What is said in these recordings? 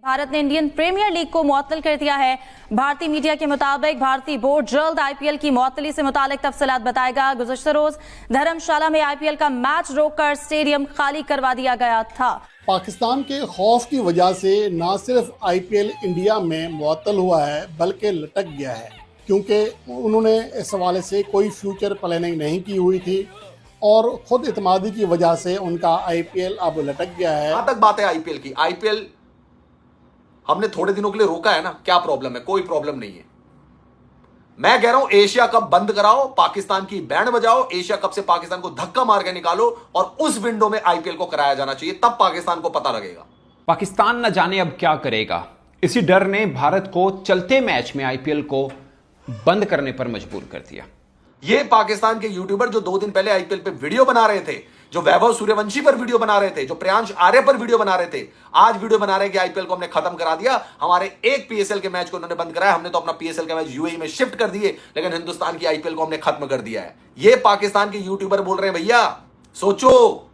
भारत ने Indian premiere league को मुअत्तल कर दिया है। भारतीय मीडिया के मुताबिक भारतीय बोर्ड जल्द आईपीएल की मुअत्तली से मुतालिक तफसीलात बताएगा। गुज़श्ता रोज धर्मशाला में आईपीएल का मैच रोककर स्टेडियम खाली करवा दिया गया था। पाकिस्तान के खौफ की वजह से न सिर्फ आईपीएल इंडिया में मुअत्तल हुआ है बल्कि लटक गया है, क्योंकि उन्होंने इस हवाले से कोई फ्यूचर प्लानिंग नहीं की हुई थी और खुद इत्मादी की वजह से उनका आईपीएल अब लटक गया है। कहां तक बात है आईपीएल की? आईपीएल हमने थोड़े दिनों के लिए रोका है ना, क्या प्रॉब्लम है? कोई प्रॉब्लम नहीं है। मैं कह रहा हूं एशिया कप बंद कराओ, पाकिस्तान की बैंड बजाओ, एशिया कप से पाकिस्तान को धक्का मार के निकालो और उस विंडो में आईपीएल को कराया जाना चाहिए, तब पाकिस्तान को पता लगेगा। पाकिस्तान न जाने अब क्या करेगा। इसी डर ने भारत को चलते मैच में आईपीएल को बंद करने पर मजबूर कर दिया। ये पाकिस्तान के यूट्यूबर जो 2 दिन पहले आईपीएल पे वीडियो बना रहे थे, जो वैभव सूर्यवंशी पर वीडियो बना रहे थे, जो प्रियांश आर्य पर वीडियो बना रहे थे, आज वीडियो बना रहे हैं कि आईपीएल को हमने खत्म करा दिया, हमारे एक पीएसएल के मैच को उन्होंने बंद कराया, हमने तो अपना पीएसएल का मैच यूएई में शिफ्ट कर दिए, लेकिन हिंदुस्तान की आईपीएल को हमने खत्म कर दिया है। ये पाकिस्तान के यूट्यूबर बोल रहे हैं भैया सोचो,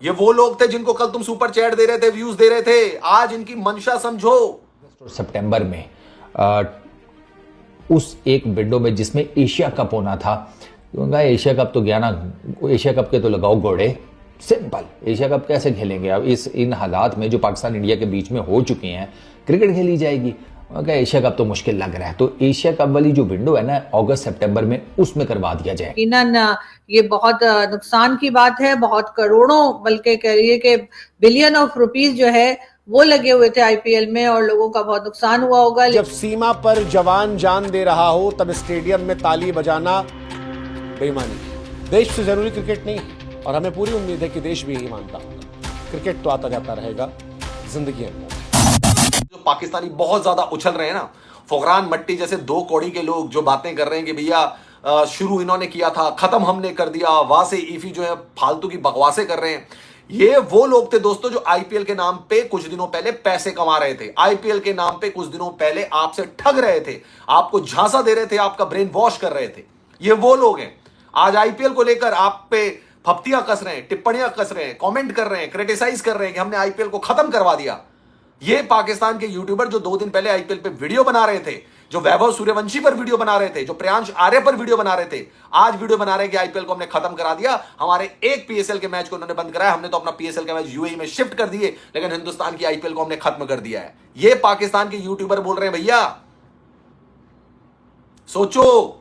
ये वो लोग थे जिनको कल तुम सुपर चैट दे रहे थे, व्यूज दे रहे थे, आज इनकी मंशा समझो। सितंबर में उस एक विंडो में जिसमें एशिया कप होना था, उनका एशिया कप तो गया ना, एशिया कप के तो लगाओ घोड़े, सिंपल। एशिया कप कैसे खेलेंगे अब इन हालात में जो पाकिस्तान इंडिया के बीच में हो चुके हैं? क्रिकेट खेली जाएगी, उनका एशिया कप तो मुश्किल लग रहा है। तो एशिया कप वाली जो विंडो है ना, अगस्त सितंबर में, उसमें करवा दिया जाए। ये बहुत नुकसान की बात है, बहुत करोड़ों बल्कि कहिए कि बिलियन ऑफ रुपीस जो है वो लगे हुए थे आईपीएल में और लोगों का बहुत नुकसान हुआ होगा। जब सीमा पर जवान जान दे रहा हो तब स्टेडियम में ताली बजाना बेईमानी। देश से जरूरी क्रिकेट नहीं, और हमें पूरी उम्मीद है कि देश भी यही मानता होगा। क्रिकेट तो आता जाता रहेगा, जिंदगी है। जो पाकिस्तानी बहुत ज्यादा उछल रहे हैं ना, फुकरान मट्टी जैसे 2 कौड़ी के लोग जो बातें कर रहे हैं कि भैया शुरू इन्होंने किया था, खत्म हमने कर दिया, वहां से ईफी जो है फालतू की बकवासें कर रहे हैं। ये वो लोग थे दोस्तों जो आईपीएल के नाम पे कुछ दिनों पहले पैसे कमा रहे थे, आईपीएल के नाम पे कुछ दिनों पहले आपसे ठग रहे थे, आपको झांसा दे रहे थे, आपका ब्रेन वॉश कर रहे थे। ये वो लोग हैं आज आईपीएल को लेकर आप पे फप्तियां कस रहे हैं, टिप्पणियां कस रहे हैं, कमेंट कर रहे हैं, क्रिटिसाइज कर रहे हैं कि हमने आईपीएल को खत्म करवा दिया। ये पाकिस्तान के यूट्यूबर जो 2 दिन पहले आईपीएल पे वीडियो बना रहे थे, जो वैभव सूर्यवंशी पर वीडियो बना रहे थे, जो प्रियांश आर्य पर वीडियो बना रहे थे, आज वीडियो बना रहे हैं कि आईपीएल को हमने खत्म करा दिया, हमारे एक पीएसएल के मैच को उन्होंने बंद कराया, हमने तो अपना पीएसएल का मैच यूएई में शिफ्ट कर दिए, लेकिन हिंदुस्तान की आईपीएल को हमने खत्म कर दिया है। ये पाकिस्तान के यूट्यूबर बोल रहे हैं भैया सोचो,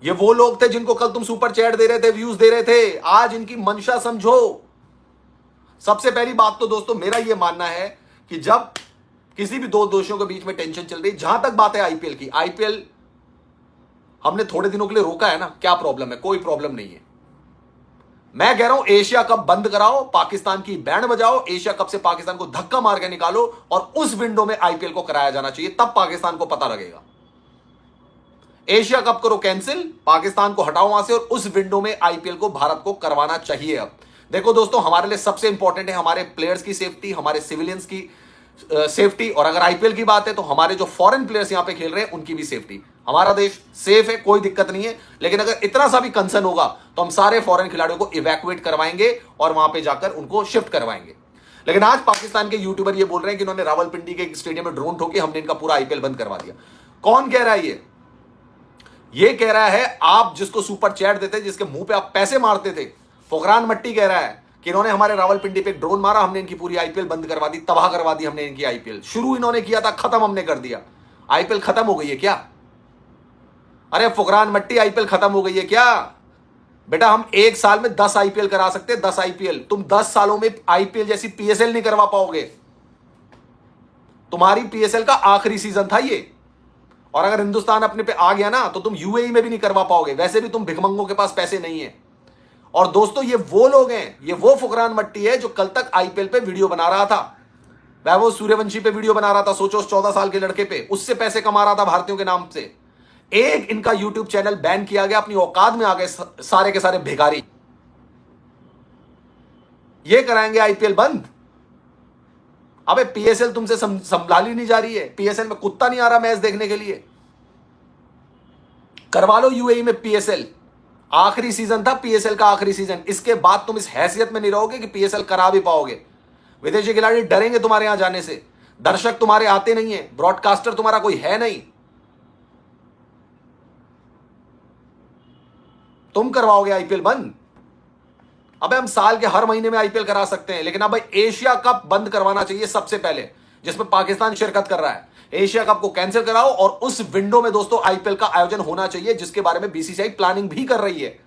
ये वो लोग थे जिनको कल तुम सुपर चैट दे रहे थे, व्यूज दे रहे थे, आज इनकी मंशा समझो। सबसे पहली बात तो दोस्तों मेरा यह मानना है कि जब किसी भी 2 दोषियों के बीच में टेंशन चल रही, जहां तक बात है आईपीएल की, आईपीएल हमने थोड़े दिनों के लिए रोका है ना, क्या प्रॉब्लम है? कोई प्रॉब्लम नहीं है। मैं कह रहा हूं एशिया कप बंद कराओ, पाकिस्तान की बैंड बजाओ, एशिया कप से पाकिस्तान को धक्का मार के निकालो और उस विंडो में आईपीएल को कराया जाना चाहिए, तब पाकिस्तान को पता लगेगा। एशिया कप करो कैंसिल, पाकिस्तान को हटाओ वहां से और उस विंडो में आईपीएल को भारत को करवाना चाहिए। अब देखो दोस्तों, हमारे लिए सबसे इंपॉर्टेंट है हमारे प्लेयर्स की सेफ्टी, हमारे सिविलियंस की सेफ्टी, और अगर आईपीएल की बात है तो हमारे जो फॉरेन प्लेयर्स यहां पे खेल रहे हैं उनकी भी सेफ्टी। हमारा देश सेफ है, कोई दिक्कत नहीं है, लेकिन अगर इतना सा भी कंसर्न होगा तो हम सारे फॉरेन खिलाड़ियों को इवैक्यूएट करवाएंगे और वहां पे जाकर उनको शिफ्ट करवाएंगे। लेकिन आज पाकिस्तान के यूट्यूबर ये बोल रहे हैं कि इन्होंने रावलपिंडी के स्टेडियम में ड्रोन ठोके, हमने इनका पूरा आईपीएल बंद करवा दिया। कौन कह रहा है ये कह रहा है आप जिसको सुपर चैट देते, जिसके मुंह पे आप पैसे मारते थे, फुकरान मट्टी कह रहा है कि इन्होंने हमारे रावलपिंडी पे ड्रोन मारा, हमने इनकी पूरी आईपीएल बंद करवा दी, तबाह करवा दी हमने इनकी आईपीएल। शुरू इन्होंने किया था, खत्म हमने कर दिया। आईपीएल खत्म हो गई है क्या? अरे फुकरान मट्टी, आईपीएल खत्म हो गई है क्या? बेटा हम 1 साल में 10 आईपीएल करा सकते हैं, 10 आईपीएल। तुम 10 सालों में आईपीएल जैसी पीएसएल नहीं करवा पाओगे। तुम्हारी पीएसएल का आखिरी सीजन था ये, और अगर हिंदुस्तान अपने पे आ गया ना तो तुम यूएई में भी नहीं करवा पाओगे। वैसे भी तुम भिखमंगों के पास पैसे नहीं है। और दोस्तों ये वो लोग हैं, ये वो फुकरान मट्टी है जो कल तक आईपीएल पे वीडियो बना रहा था, वैभव सूर्यवंशी पे वीडियो बना रहा था, सोचो उस 14 साल के लड़के पे, उससे पैसे कमा रहा था भारतीयों के नाम से। एक इनका यूट्यूब चैनल बैन किया गया, अपनी औकात में आ गए सारे के सारे भिखारी। ये कराएंगे आईपीएल बंद? अबे पीएसएल तुमसे संभाली नहीं जा रही है, पीएसएल में कुत्ता नहीं आ रहा मैच देखने के लिए, करवा लो यूएई में पीएसएल। आखिरी सीजन था पीएसएल का, आखिरी सीजन। इसके बाद तुम इस हैसियत में नहीं रहोगे कि पीएसएल करा भी पाओगे। विदेशी खिलाड़ी डरेंगे तुम्हारे यहां जाने से। दर्शक तुम्हारे आते नहीं है, ब्रॉडकास्टर तुम्हारा कोई है नहीं, तुम करवाओगे आईपीएल बंद? अबे हम साल के हर महीने में आईपीएल करा सकते हैं, लेकिन अब भाई एशिया कप बंद करवाना चाहिए सबसे पहले, जिसमें पाकिस्तान शिरकत कर रहा है। एशिया कप को कैंसिल कराओ और उस विंडो में दोस्तों आईपीएल का आयोजन होना चाहिए, जिसके बारे में बीसीसीआई प्लानिंग भी कर रही है।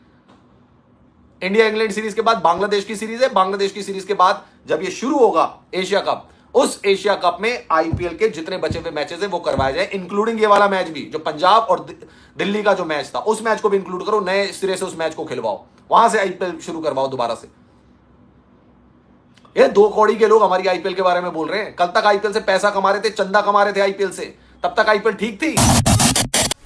इंडिया इंग्लैंड सीरीज के बाद बांग्लादेश की सीरीज है, बांग्लादेश की सीरीज के बाद जब ये शुरू होगा एशिया कप, उस एशिया कप में आईपीएल के जितने बचे हुए मैचेस हैं वो करवाए जाए, इंक्लूडिंग ये वाला मैच भी, जो पंजाब और दिल्ली का जो मैच था उस मैच को भी इंक्लूड करो, नए सिरे से उस मैच को खिलवाओ, वहां से आईपीएल शुरू करवाओ दोबारा से। ये 2 कौड़ी के लोग हमारी आईपीएल के बारे में बोल रहे हैं। कल तक आईपीएल से पैसा कमा रहे थे, चंदा कमा रहे थे आईपीएल से, तब तक आईपीएल ठीक थी।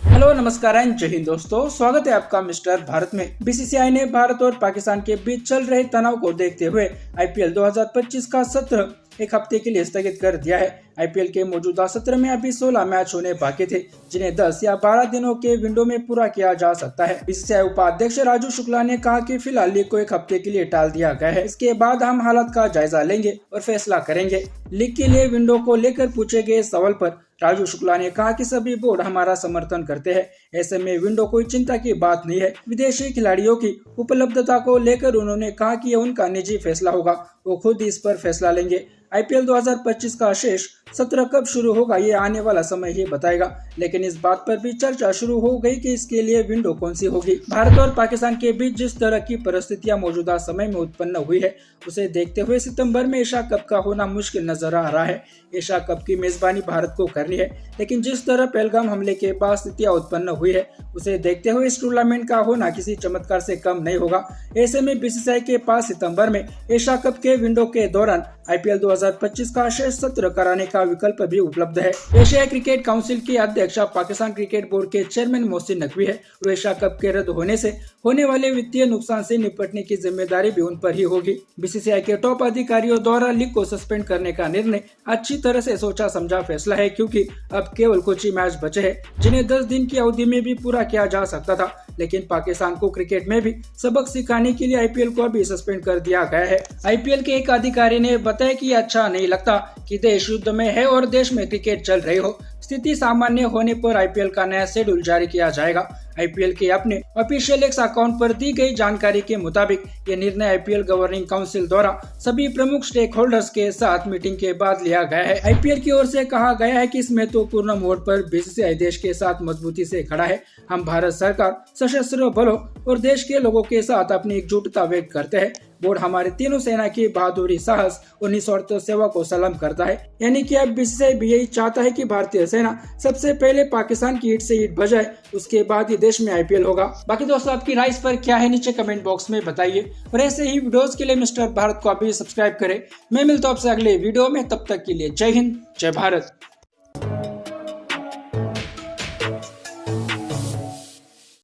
हेलो नमस्कार एंड जय हिंद दोस्तों, स्वागत है आपका मिस्टर भारत में। बीसीसीआई ने भारत और पाकिस्तान के बीच चल रहे तनाव को देखते हुए आईपीएल 2025 का सत्र एक हफ्ते के लिए स्थगित कर दिया है। आईपीएल के मौजूदा सत्र में अभी 16 मैच होने बाकी थे, जिन्हें 10 या 12 दिनों के विंडो में पूरा किया जा सकता है। बीसीसीआई उपाध्यक्ष राजू शुक्ला ने कहा कि फिलहाल लीग को एक हफ्ते के लिए टाल दिया गया है, इसके बाद हम हालात का जायजा लेंगे और फैसला करेंगे। लीग के लिए विंडो को लेकर पूछे गए सवाल पर राजू शुक्ला ने कहा कि सभी बोर्ड हमारा समर्थन करते हैं, ऐसे में विंडो कोई चिंता की बात नहीं है। विदेशी खिलाड़ियों की उपलब्धता को लेकर उन्होंने कहा कि यह उनका निजी फैसला होगा, वो खुद इस पर फैसला लेंगे। आईपीएल 2025 का शेष सत्र कब शुरू होगा ये आने वाला समय ही बताएगा, लेकिन इस बात पर भी चर्चा शुरू हो गई कि इसके लिए विंडो कौन सी होगी। भारत और पाकिस्तान के बीच जिस तरह की परिस्थितियां मौजूदा समय में उत्पन्न हुई है, उसे देखते हुए सितंबर में एशिया कप का होना मुश्किल नजर आ रहा है। एशिया कप की मेजबानी भारत को करनी है, लेकिन जिस तरह पहलगाम हमले के बाद स्थितियां उत्पन्न हुई है, उसे देखते हुए इस टूर्नामेंट का होना किसी चमत्कार से कम नहीं होगा। ऐसे में बीसीसीआई के पास सितंबर में एशिया कप के विंडो के दौरान आईपीएल 2025 का शेष सत्र कराने का विकल्प भी उपलब्ध है। एशियाई क्रिकेट काउंसिल के अध्यक्ष पाकिस्तान क्रिकेट बोर्ड के चेयरमैन मोहसिन नकवी है और एशिया कप के रद्द होने से होने वाले वित्तीय नुकसान से निपटने की जिम्मेदारी भी उन पर ही होगी। बीसीसीआई के टॉप अधिकारियों द्वारा लीग को सस्पेंड करने का निर्णय अच्छी तरह से सोचा समझा फैसला है, क्योंकि अब केवल कुछ ही मैच बचे हैं, जिन्हें 10 दिन की अवधि में भी पूरा किया जा सकता था। लेकिन पाकिस्तान को क्रिकेट में भी सबक सिखाने के लिए आईपीएल को भी सस्पेंड कर दिया गया है। आईपीएल के एक अधिकारी ने बताया कि अच्छा नहीं लगता कि देश युद्ध में है और देश में क्रिकेट चल रही हो। स्थिति सामान्य होने पर आईपीएल का नया शेड्यूल जारी किया जाएगा। आईपीएल के अपने ऑफिशियल एक्स अकाउंट पर दी गई जानकारी के मुताबिक ये निर्णय आईपीएल गवर्निंग काउंसिल द्वारा सभी प्रमुख स्टेक होल्डर्स के साथ मीटिंग के बाद लिया गया है। आईपीएल की ओर से कहा गया है कि इस महत्वपूर्ण मोड़ पर बीसीसीआई देश के साथ मजबूती से खड़ा है। हम भारत सरकार, सशस्त्र बलों और देश के लोगों के साथ अपनी एकजुटता व्यक्त करते हैं। बोर्ड हमारे तीनों सेना की बहादुरी, साहस और निस्वार्थ सेवा को सलाम करता है। यानी कि अब बीसीसीआई भी यही चाहता है कि भारतीय सेना सबसे पहले पाकिस्तान की ईंट से ईंट बजाए, उसके बाद ही देश में आईपीएल होगा। बाकी दोस्तों आपकी राय इस पर क्या है, नीचे कमेंट बॉक्स में बताइए और ऐसे ही वीडियोस के लिए मिस्टर भारत को अभी सब्सक्राइब करें। मैं मिलता हूं आपसे अगले वीडियो में, तब तक के लिए जय हिंद, जय भारत।